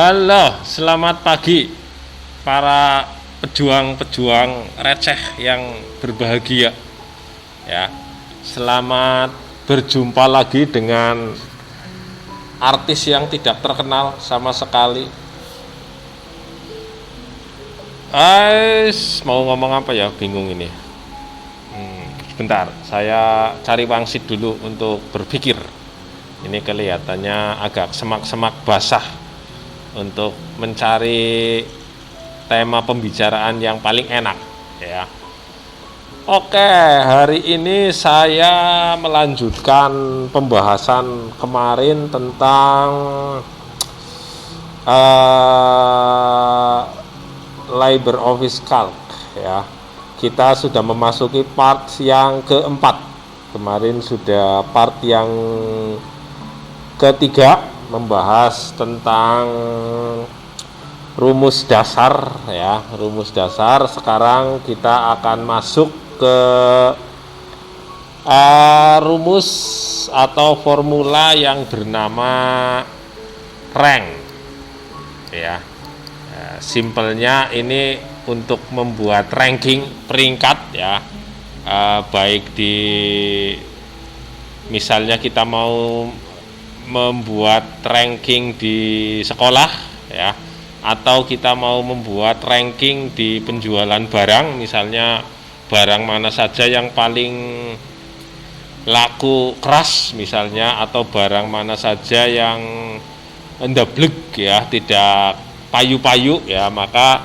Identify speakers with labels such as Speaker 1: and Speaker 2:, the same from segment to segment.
Speaker 1: Halo, selamat pagi para pejuang-pejuang receh yang berbahagia ya. Selamat berjumpa lagi dengan artis yang tidak terkenal sama sekali. Mau ngomong apa ya? Bingung ini. Sebentar, saya cari wangsit dulu untuk berpikir. Ini kelihatannya agak semak-semak basah untuk mencari tema pembicaraan yang paling enak ya. Oke, hari ini saya melanjutkan pembahasan kemarin tentang labor office calc ya. Kita sudah memasuki part yang keempat. Kemarin sudah part yang ketiga, membahas tentang rumus dasar ya, rumus dasar. Sekarang kita akan masuk ke rumus atau formula yang bernama rank ya. Simpelnya ini untuk membuat ranking peringkat ya, baik di misalnya kita mau membuat ranking di sekolah ya, atau kita mau membuat ranking di penjualan barang, misalnya barang mana saja yang paling laku keras misalnya, atau barang mana saja yang endablek ya, tidak payu-payu ya, maka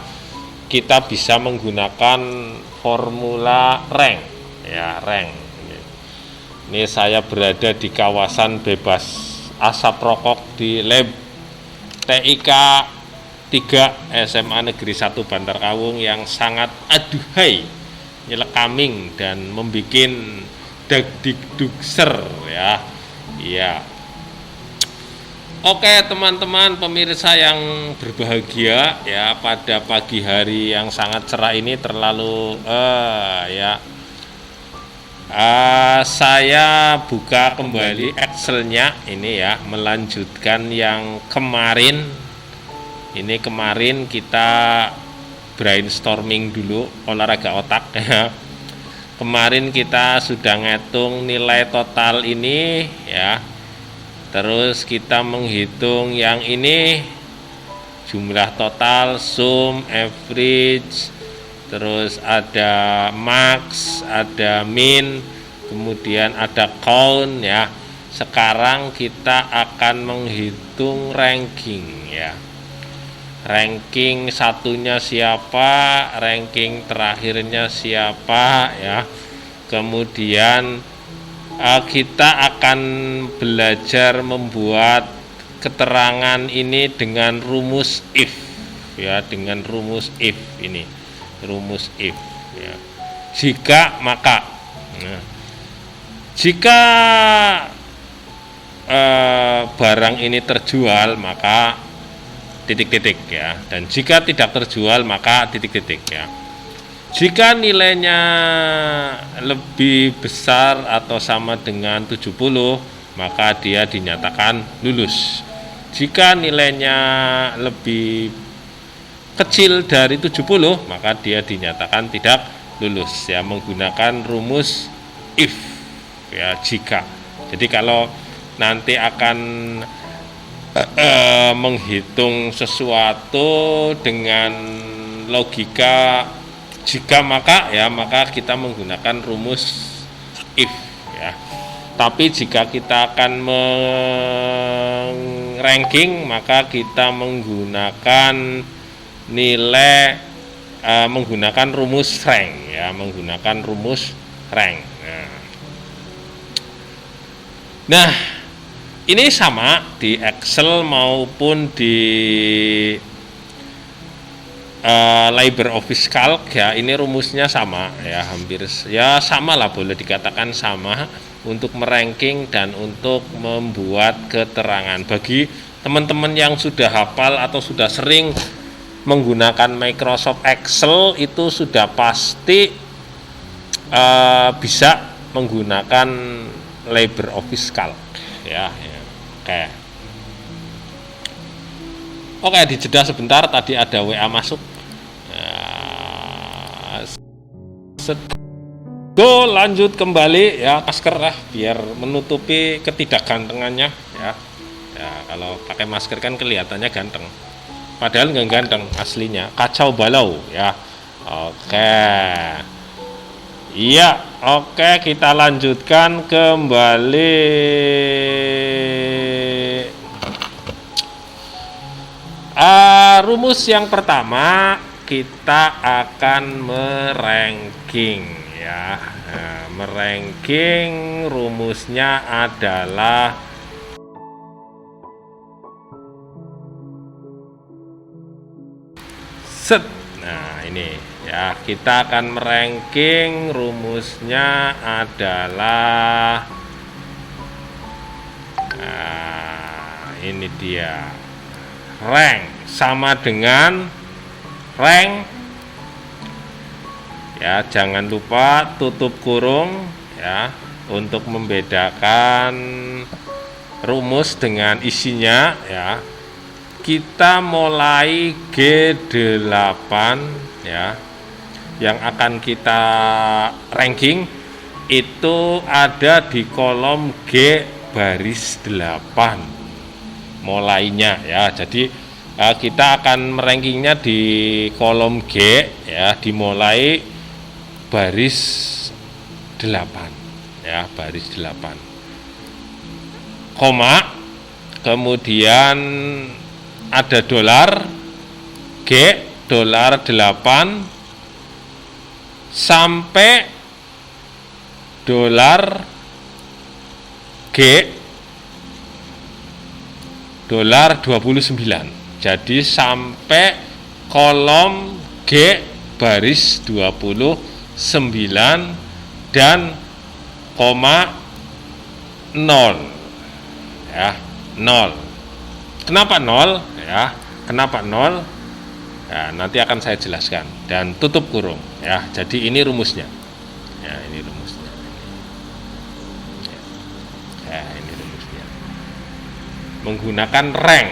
Speaker 1: kita bisa menggunakan formula rank ya, rank. Ini saya berada di kawasan bebas asap rokok di lab TIK 3 SMA Negeri 1 Bantar Kawung yang sangat aduhai, nyelekaming dan membuat dagdikdukser ya. Iya. Oke teman-teman pemirsa yang berbahagia ya, pada pagi hari yang sangat cerah ini terlalu saya buka kembali Excelnya ini ya, melanjutkan yang kemarin. Ini kemarin kita brainstorming dulu, olahraga otak ya. Kemarin kita sudah ngitung nilai total ini ya. Terus kita menghitung yang ini, jumlah total, sum, average, terus ada max, ada min, kemudian ada count ya. Sekarang kita akan menghitung ranking ya. Ranking satunya siapa, ranking terakhirnya siapa ya. Kemudian kita akan belajar membuat keterangan ini dengan rumus if ya, dengan rumus if ini. Rumus if ya. Jika maka nah, jika barang ini terjual maka titik-titik ya, dan jika tidak terjual maka titik-titik ya. Jika nilainya lebih besar atau sama dengan 70 maka dia dinyatakan lulus. Jika nilainya lebih kecil dari 70 maka dia dinyatakan tidak lulus ya, menggunakan rumus if ya, jika. Jadi kalau nanti akan menghitung sesuatu dengan logika jika maka ya, maka kita menggunakan rumus if ya. Tapi jika kita akan ranking maka kita menggunakan nilai menggunakan rumus rank ya, menggunakan rumus rank. Nah, ini sama di Excel maupun di labor office calc ya, ini rumusnya sama ya, hampir ya sama lah, boleh dikatakan sama untuk meranking dan untuk membuat keterangan. Bagi teman-teman yang sudah hafal atau sudah sering menggunakan Microsoft Excel itu sudah pasti bisa menggunakan labor office calc ya. Oke. Oke, dijeda sebentar, tadi ada WA masuk. Go, lanjut kembali ya, masker lah biar menutupi ketidakgantengannya ya. Ya, kalau pakai masker kan kelihatannya ganteng. Padahal nggak ganteng aslinya, kacau balau ya. Oke. Iya, oke, kita lanjutkan kembali. Rumus yang pertama kita akan meranking ya. Meranking rumusnya adalah set. Nah, ini ya, kita akan meranking rumusnya adalah ini dia. Rank sama dengan rank ya, jangan lupa tutup kurung ya untuk membedakan rumus dengan isinya ya. Kita mulai G8 ya, yang akan kita ranking itu ada di kolom G baris 8 mulainya ya. Jadi kita akan merankingnya di kolom G ya, dimulai baris 8 ya, baris 8 koma, kemudian ada dolar G, dolar 8 sampai dolar G, dolar 29. Jadi sampai kolom G baris 29 dan koma 0 ya, 0. Kenapa 0 ya? Kenapa 0? Ya, nanti akan saya jelaskan. Dan tutup kurung ya. Jadi ini rumusnya. Ya, ini rumusnya. Ya, ini rumusnya. Menggunakan rank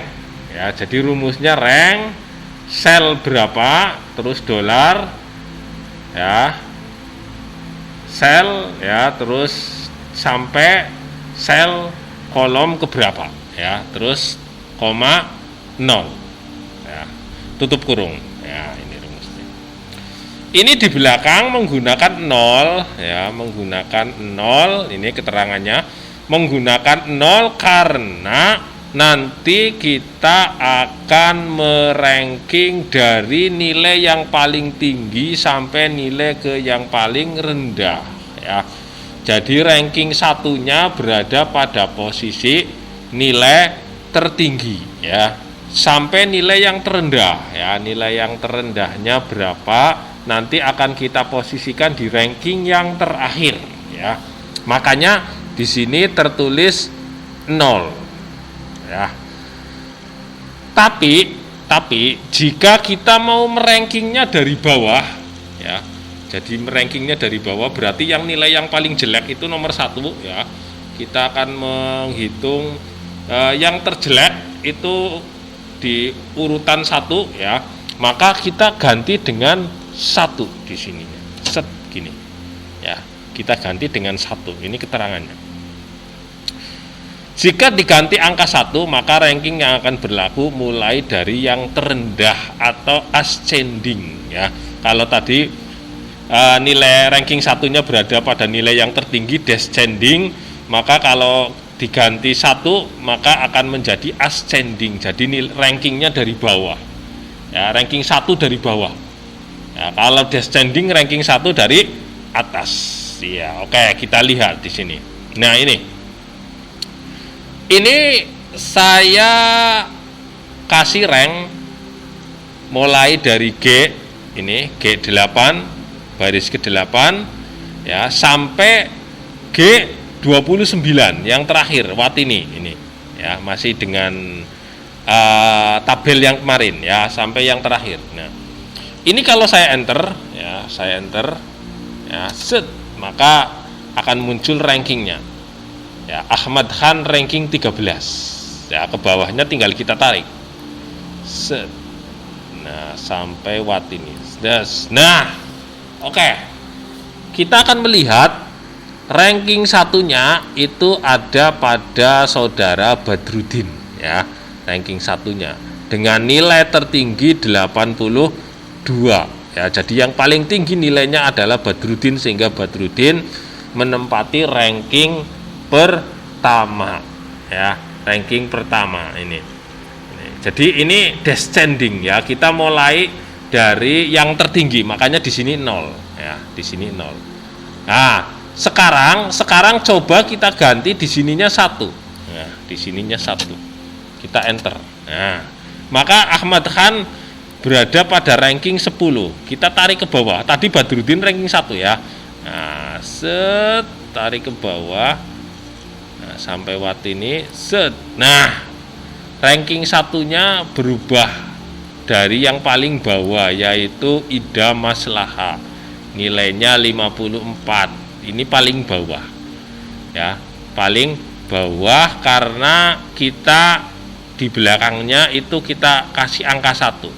Speaker 1: ya. Jadi rumusnya rank, sel berapa, terus dolar ya, sel ya, terus sampai sel kolom keberapa ya, terus koma 0 ya, tutup kurung ya. Ini rumusnya. Ini di belakang menggunakan 0 ya, menggunakan 0. Ini keterangannya menggunakan 0 karena nanti kita akan meranking dari nilai yang paling tinggi sampai nilai ke yang paling rendah ya. Jadi ranking satunya berada pada posisi nilai tertinggi ya, sampai nilai yang terendah ya. Nilai yang terendahnya berapa nanti akan kita posisikan di ranking yang terakhir ya. Makanya di sini tertulis 0 ya. Tapi jika kita mau merankingnya dari bawah ya, jadi merankingnya dari bawah berarti yang nilai yang paling jelek itu nomor 1 ya. Kita akan menghitung yang terjelek itu di urutan 1 ya. Maka kita ganti dengan 1 di sininya. Set gini. Ya, kita ganti dengan 1. Ini keterangannya. Jika diganti angka 1, maka ranking yang akan berlaku mulai dari yang terendah atau ascending ya. Kalau tadi nilai ranking satunya berada pada nilai yang tertinggi, descending, maka kalau diganti 1 maka akan menjadi ascending. Jadi rankingnya dari bawah ya, ranking 1 dari bawah ya. Kalau descending ranking 1 dari atas ya. Oke, kita lihat di sini. Nah, ini saya kasih rank mulai dari G, ini G8 baris ke-8 ya, sampai G29 yang terakhir Watini ini ya, masih dengan tabel yang kemarin ya, sampai yang terakhir. Nah, ini kalau saya enter ya, set, maka akan muncul rankingnya ya. Ahmad Khan ranking 13 ya, ke bawahnya tinggal kita tarik Set. Nah, sampai watt ini. Nah, oke. Kita akan melihat ranking satunya itu ada pada saudara Badrudin ya. Ranking satunya dengan nilai tertinggi 82 ya. Jadi yang paling tinggi nilainya adalah Badrudin, sehingga Badrudin menempati ranking pertama ya, ranking pertama ini. Jadi ini descending ya, kita mulai dari yang tertinggi, makanya di sini 0 ya, di sini 0. Nah, sekarang coba kita ganti di sininya 1. Nah, di sininya 1. Kita enter. Nah, maka Ahmad Khan berada pada ranking 10. Kita tarik ke bawah. Tadi Badrudin ranking 1 ya. Nah, set, tarik ke bawah. Nah, sampai watt ini, set. Nah, ranking satunya berubah dari yang paling bawah, yaitu Ida Maslaha. Nilainya 54. Ini paling bawah. Ya, paling bawah karena kita di belakangnya itu kita kasih angka 1.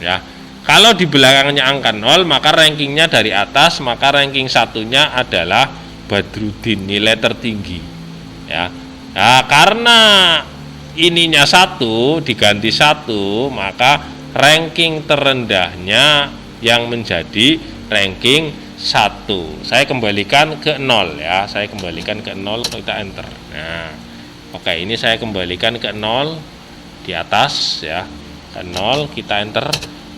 Speaker 1: Ya. Kalau di belakangnya angka 0, maka rankingnya dari atas, maka ranking satunya adalah Badrudin, nilai tertinggi. Ya. Nah, karena ininya 1 diganti 1, maka ranking terendahnya yang menjadi ranking 1. Saya kembalikan ke 0 ya. Saya kembalikan ke 0, kita enter. Nah, oke, ini saya kembalikan ke 0 di atas ya. Ke 0, kita enter.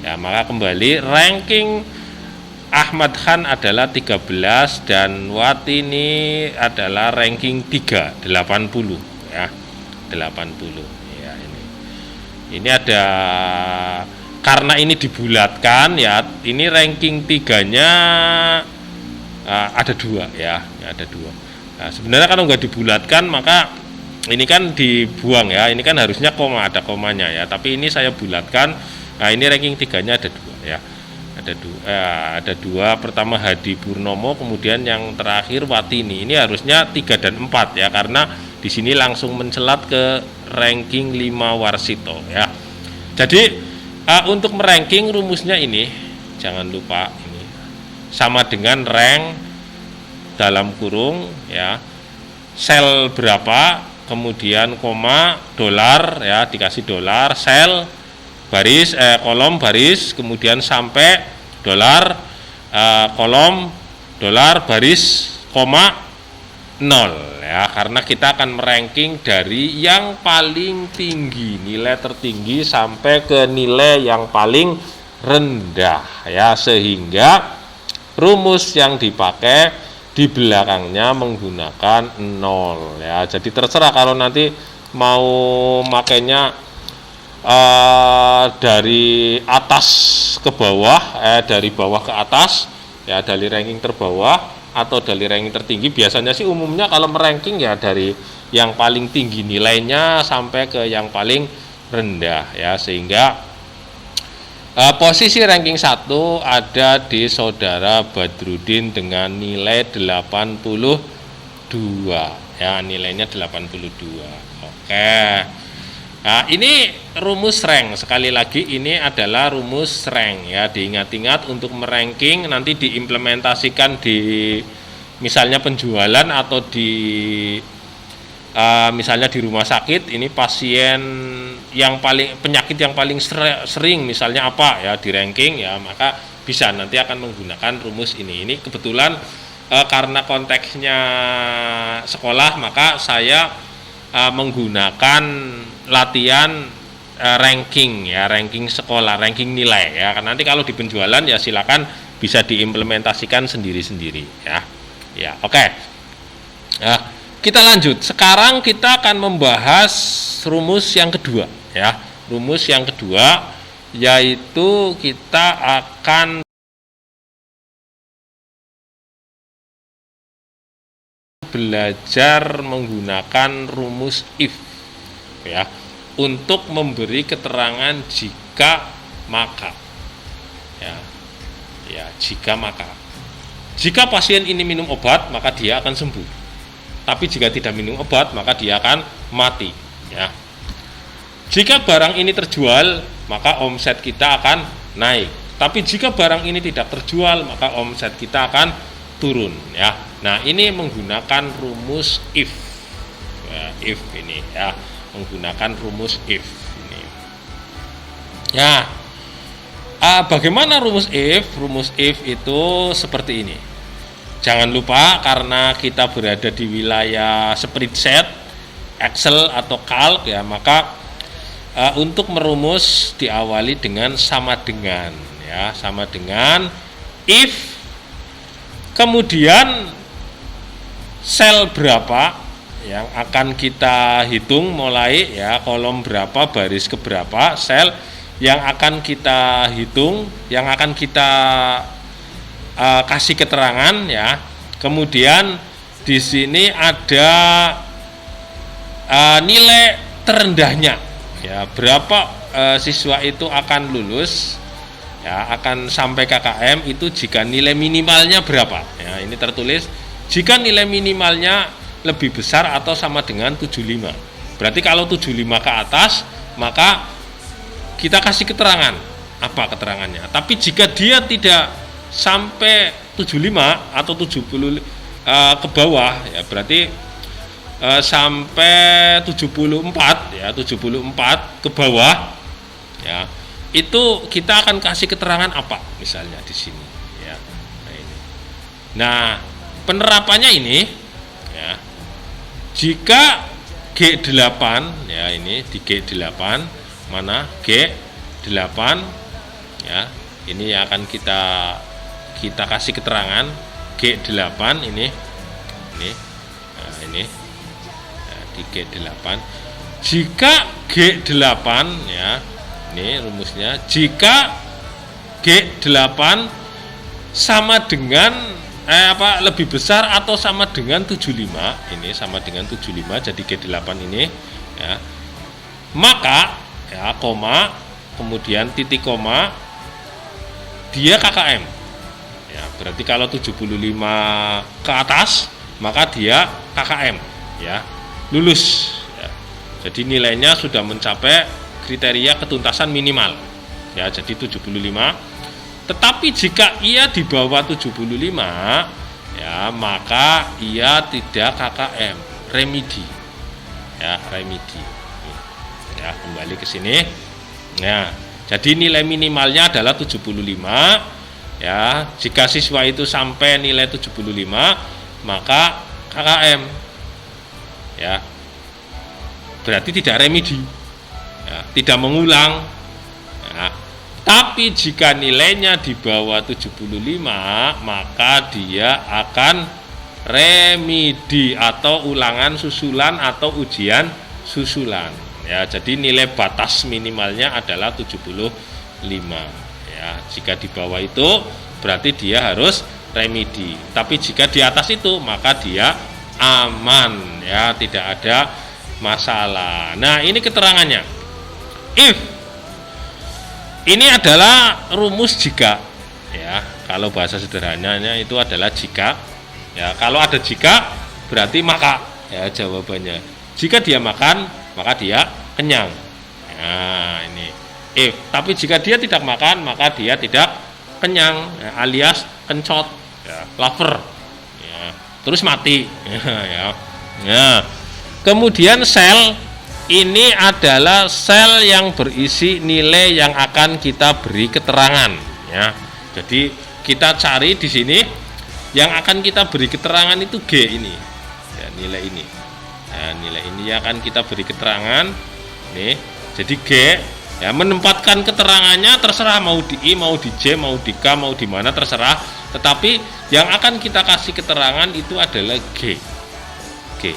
Speaker 1: Ya, maka kembali ranking Ahmad Khan adalah 13 dan watt ini adalah ranking 3, 80 ya. 80 ya, ini ada, karena ini dibulatkan ya, ini ranking 3-nya ada 2 ya, ada 2. Nah, sebenarnya kalau nggak dibulatkan maka ini kan dibuang ya, ini kan harusnya koma, ada komanya ya, tapi ini saya bulatkan. Nah, ini ranking 3-nya ada 2 ya, ada 2. Pertama Hadi Purnomo, kemudian yang terakhir Watini. Ini harusnya 3 dan 4 ya, karena di sini langsung mencelat ke ranking 5 Warsito ya. Jadi untuk meranking rumusnya ini jangan lupa, ini sama dengan rank dalam kurung ya, sel berapa, kemudian koma, dolar ya, dikasih dolar, sel baris, kolom baris, kemudian sampai dolar, kolom dolar baris, koma, 0 ya, karena kita akan meranking dari yang paling tinggi, nilai tertinggi sampai ke nilai yang paling rendah ya, sehingga rumus yang dipakai di belakangnya menggunakan 0 ya. Jadi terserah kalau nanti mau makainya dari atas ke bawah, dari bawah ke atas ya, dari ranking terbawah atau dari ranking tertinggi. Biasanya sih umumnya kalau meranking ya dari yang paling tinggi nilainya sampai ke yang paling rendah ya, sehingga posisi ranking 1 ada di saudara Badrudin dengan nilai 82 ya, nilainya 82. Oke. Nah, ini rumus rank. Sekali lagi ini adalah rumus rank ya, diingat-ingat untuk meranking, nanti diimplementasikan di misalnya penjualan atau di misalnya di rumah sakit. Ini pasien yang paling, penyakit yang paling sering misalnya apa ya, di ranking ya, maka bisa nanti akan menggunakan rumus ini. Ini kebetulan karena konteksnya sekolah, maka saya menggunakan latihan ranking ya, ranking sekolah, ranking nilai ya. Karena nanti kalau di penjualan ya silakan bisa diimplementasikan sendiri-sendiri ya. Ya, oke. Nah, kita lanjut. Sekarang kita akan membahas rumus yang kedua ya. Rumus yang kedua yaitu kita akan belajar menggunakan rumus if ya, untuk memberi keterangan jika maka ya, ya jika maka. Jika pasien ini minum obat maka dia akan sembuh, tapi jika tidak minum obat maka dia akan mati ya. Jika barang ini terjual maka omset kita akan naik. Tapi jika barang ini tidak terjual, maka omset kita akan turun ya. Nah, ini menggunakan rumus if. Ya, if ini ya, menggunakan rumus if ini. Ya. Bagaimana rumus if? Rumus if itu seperti ini. Jangan lupa, karena kita berada di wilayah spreadsheet, Excel atau Calc ya, maka untuk merumus diawali dengan sama dengan ya, sama dengan if, kemudian sel berapa yang akan kita hitung, mulai ya kolom berapa, baris ke berapa, sel yang akan kita hitung, yang akan kita kasih keterangan ya. Kemudian di sini ada nilai terendahnya ya, berapa siswa itu akan lulus ya, akan sampai KKM itu jika nilai minimalnya berapa ya. Ini tertulis jika nilai minimalnya lebih besar atau sama dengan 75. Berarti kalau 75 ke atas, maka kita kasih keterangan. Apa keterangannya? Tapi jika dia tidak sampai 75 atau 70 ke bawah ya, berarti sampai 74 ya, 74 ke bawah ya, itu kita akan kasih keterangan apa misalnya di sini ya. Nah, ini. Nah, penerapannya ini ya, jika G8 ya, ini di G8 mana G8 ya, ini akan kita kasih keterangan G8 ini nah, ini nah, di G8. Jika G8 ya, ini rumusnya, jika G8 sama dengan lebih besar atau sama dengan 75, ini sama dengan 75, jadi G8 ini ya, maka ya koma, kemudian titik koma, dia KKM ya. Berarti kalau 75 ke atas, maka dia KKM ya, lulus ya. Jadi nilainya sudah mencapai kriteria ketuntasan minimal ya, jadi 75. Tetapi jika ia di bawah 75 ya, maka ia tidak KKM, remedi ya, remedi ya. Kembali ke sini ya, jadi nilai minimalnya adalah 75 ya. Jika siswa itu sampai nilai 75, maka KKM ya, berarti tidak remedi ya, tidak mengulang ya. Tapi jika nilainya di bawah 75, maka dia akan remedi atau ulangan susulan atau ujian susulan ya. Jadi nilai batas minimalnya adalah 75 ya. Jika di bawah itu berarti dia harus remedi. Tapi jika di atas itu, maka dia aman ya, tidak ada masalah. Nah, ini keterangannya. If ini adalah rumus jika ya. Kalau bahasa sederhananya itu adalah jika ya. Kalau ada jika berarti maka ya jawabannya. Jika dia makan, maka dia kenyang. Nah, ini if. Tapi jika dia tidak makan, maka dia tidak kenyang ya, alias kencot ya, lapar ya, terus mati ya. Nah, kemudian sel ini adalah sel yang berisi nilai yang akan kita beri keterangan ya. Jadi kita cari di sini yang akan kita beri keterangan itu G ini ya, nilai ini. Nah, nilai ini yang akan kita beri keterangan nih. Jadi G ya, menempatkan keterangannya terserah mau di I, mau di J, mau di K, mau di mana terserah. Tetapi yang akan kita kasih keterangan itu adalah G. G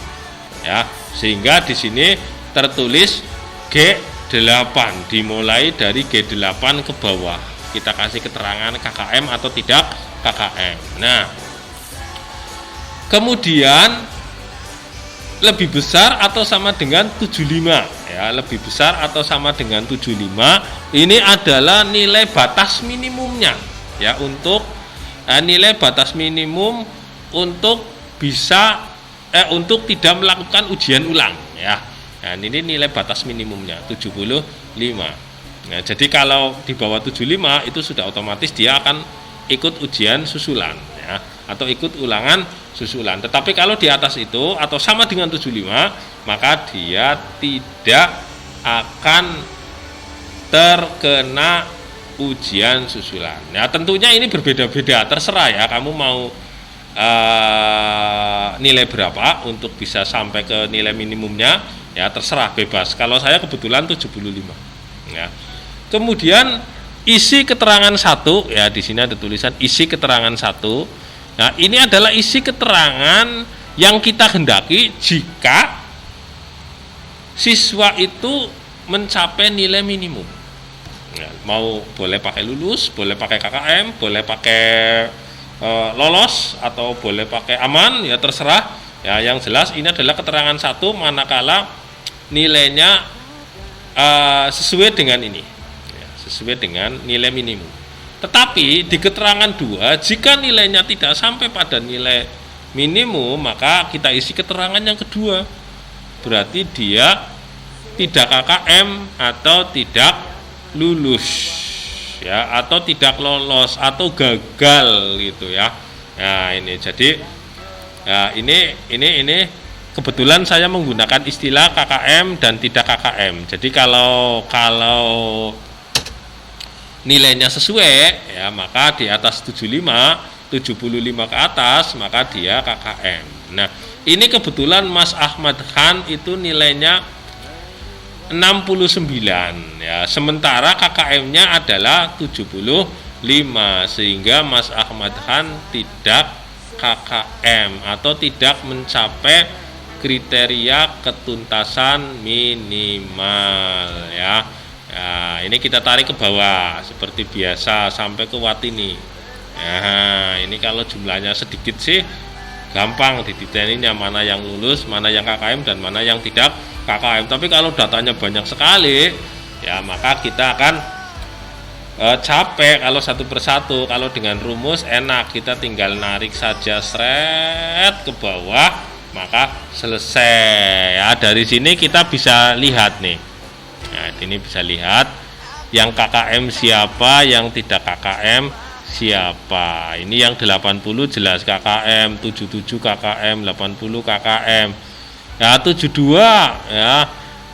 Speaker 1: ya. Sehingga di sini tertulis G8, dimulai dari G8 ke bawah. Kita kasih keterangan KKM atau tidak KKM. Nah, kemudian lebih besar atau sama dengan 75 ya, lebih besar atau sama dengan 75 ini adalah nilai batas minimumnya ya, untuk nilai batas minimum untuk bisa untuk tidak melakukan ujian ulang ya. Nah, ini nilai batas minimumnya 75. Nah, jadi kalau di bawah 75 itu sudah otomatis dia akan ikut ujian susulan ya, atau ikut ulangan susulan. Tetapi kalau di atas itu atau sama dengan 75, maka dia tidak akan terkena ujian susulan. Ya, tentunya ini berbeda-beda, terserah ya kamu mau nilai berapa untuk bisa sampai ke nilai minimumnya, ya terserah, bebas. Kalau saya kebetulan 75 ya. Kemudian isi keterangan 1 ya, di sini ada tulisan isi keterangan 1. Nah, ini adalah isi keterangan yang kita hendaki jika siswa itu mencapai nilai minimum. Ya, mau boleh pakai lulus, boleh pakai KKM, boleh pakai lolos, atau boleh pakai aman, ya terserah ya. Yang jelas ini adalah keterangan 1 manakala nilainya sesuai dengan ini ya, sesuai dengan nilai minimum. Tetapi di keterangan 2, jika nilainya tidak sampai pada nilai minimum, maka kita isi keterangan yang kedua, berarti dia tidak KKM atau tidak lulus ya, atau tidak lolos atau gagal gitu ya. Nah, ini jadi ya, ini kebetulan saya menggunakan istilah KKM dan tidak KKM. Jadi kalau nilainya sesuai ya, maka di atas 75 ke atas maka dia KKM. Nah, ini kebetulan Mas Ahmad Khan itu nilainya 69 ya, sementara KKM-nya adalah 75, sehingga Mas Ahmad Khan tidak KKM atau tidak mencapai kriteria ketuntasan minimal ya. Nah, ini kita tarik ke bawah seperti biasa sampai ke Watini. Nah, ini kalau jumlahnya sedikit sih gampang didetailinnya, mana yang lulus, mana yang KKM, dan mana yang tidak KKM. Tapi kalau datanya banyak sekali ya, maka kita akan capek kalau satu persatu. Kalau dengan rumus enak, kita tinggal narik saja seret ke bawah, maka selesai ya. Dari sini kita bisa lihat nih. Nah, ini bisa lihat yang KKM siapa, yang tidak KKM siapa. Ini yang 80 jelas KKM, 77 KKM, 80 KKM. Ya, 72 ya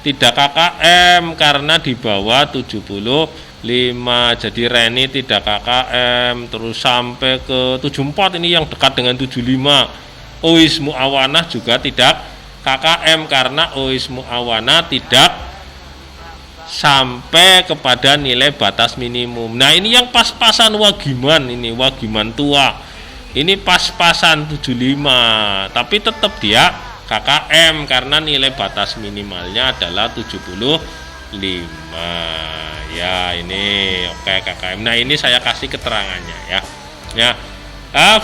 Speaker 1: tidak KKM karena di bawah 75. Jadi Reni tidak KKM, terus sampai ke 74 ini yang dekat dengan 75. Ois Muawanah juga tidak KKM karena Ois Muawanah tidak sampai kepada nilai batas minimum. Nah, ini yang pas-pasan Wagiman, ini Wagiman tua. Ini pas-pasan 75, tapi tetap dia KKM karena nilai batas minimalnya adalah 75. Ya, ini oke KKM. Nah, ini saya kasih keterangannya ya. Ya.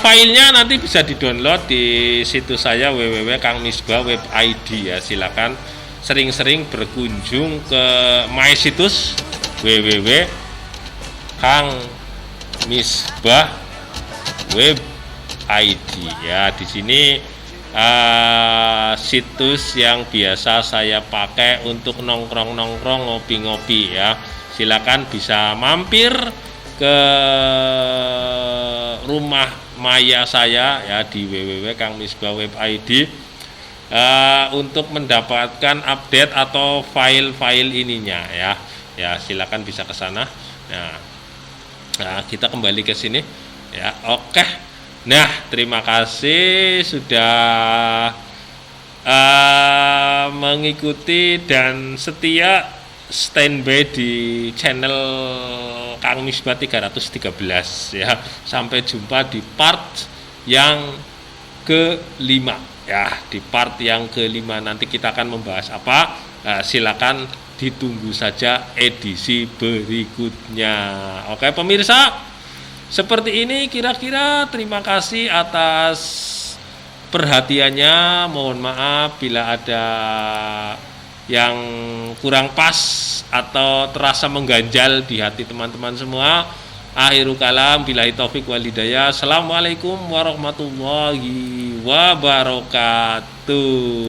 Speaker 1: Filenya nanti bisa di-download di situs saya www.kangmisbah.id ya. Silakan sering-sering berkunjung ke my situs www.kangmisbah.id ya. Di sini situs yang biasa saya pakai untuk nongkrong-nongkrong, ngopi-ngopi ya. Silakan bisa mampir ke rumah maya saya ya di www.kangmisbah.id untuk mendapatkan update atau file-file ininya ya. Ya, silakan bisa ke sana. Nah, kita kembali ke sini ya. Oke. Nah, terima kasih sudah mengikuti dan setia standby di channel Kang Misbah 313 ya. Sampai jumpa di part yang ke-5 ya. Di part yang ke-5 nanti kita akan membahas apa? Silakan ditunggu saja edisi berikutnya. Oke pemirsa, seperti ini kira-kira. Terima kasih atas perhatiannya. Mohon maaf bila ada yang kurang pas atau terasa mengganjal di hati teman-teman semua. Akhirul kalam, billahi taufik wal hidayah. Assalamualaikum warahmatullahi wabarakatuh.